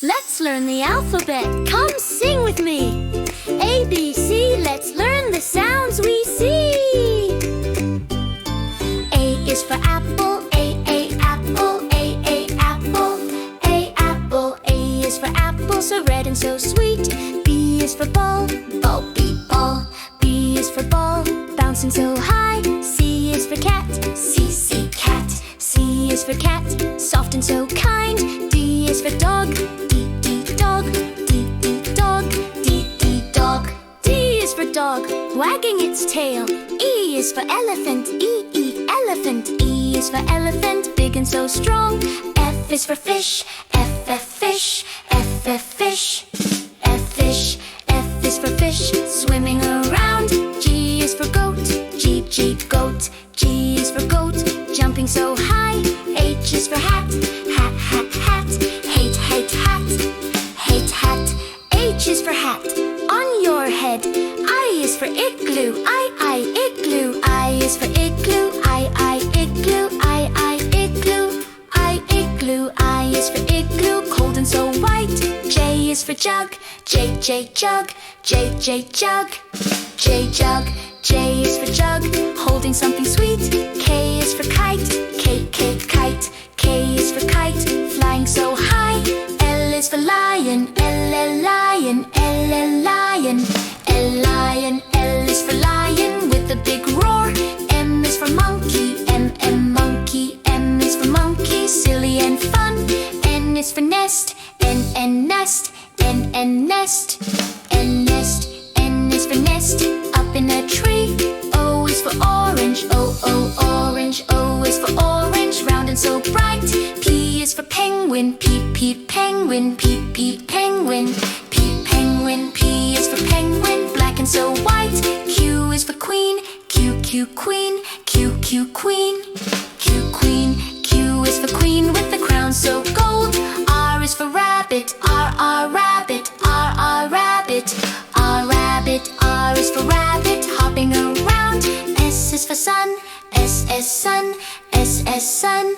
Let's learn the alphabet. Come sing with me. A, B, C. Let's learn the sounds we see. A is for apple. A, apple. A, apple. A, apple. A is for apple, so red and so sweet. B is for ball. Ball, B, ball. B is for ball, bouncing so high. C is for cat. C, cat. C is for cat, soft and so kind. D is for dog. D, dog. D, dog. D, dog. D is for dog, wagging its tail. E is for elephant. E, elephant. E is for elephant, big and so strong. F is for fish. F, fish. F, fish. F, fish. F is for fish, swimming around. G is for goat. G, goat. G is for goat, jumping so high. H is for hat. Hat, hat. Hate, hat. Hate, hat. H is for hat, on your head. I is for igloo. I, igloo. I is for igloo. I, igloo. I, igloo. I, igloo. I is for igloo, cold and so white. J is for jug. J, jug. J, jug. J, jug. J is for jug, holding something sweet. K is for kite. K, kite. K is for kite, flying so high. L is for lion. L, lion. L, lion. L, lion. L is for lion with a big roar. M is for monkey. M, monkey. M is for monkey, silly and fun. N is for nest. N, nest. N, nest. N, nest. N is for nest, up in a tree. O is for orange. O, orange. O is for orange, round and so bright. P is for penguin. P, penguin. P, penguin. P, penguin. P is for penguin, black and so white. Q is for queen. Q, queen. Q, queen. Q, queen. Q is for queen with the crown so gold. R is for rabbit. R, rabbit. R, rabbit. R, rabbit. R is for rabbit, hopping around. S is for sun. S, sun. S, sun.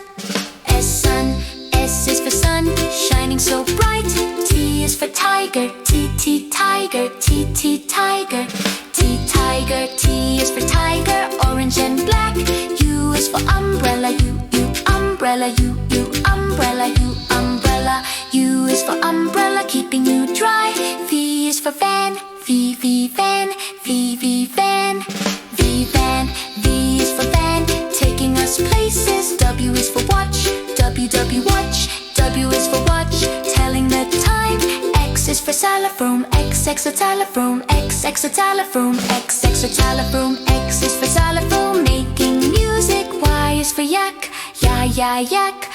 S, sun. S is for sun, shining so bright. T is for tiger. T, tiger. T, tiger. T, tiger. T is for tiger, orange and black. U is for umbrella. U, umbrella. U, umbrella. U, umbrella. U is for umbrella, keeping you dry. V is for van. V, van. V, van. V, van. V is for van, taking us places. W is for watch. W, watch. W is for watch, telling the time. X is for xylophone. X, a telephone. X, a telephone. X, a telephone. X is for xylophone, making music. Y is for yak. Yak. Yak.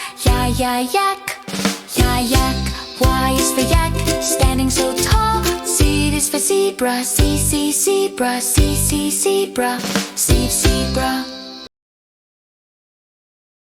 Y is for yak, standing so tall. Z is for zebra. Z, zebra. Z, zebra. Z, zebra.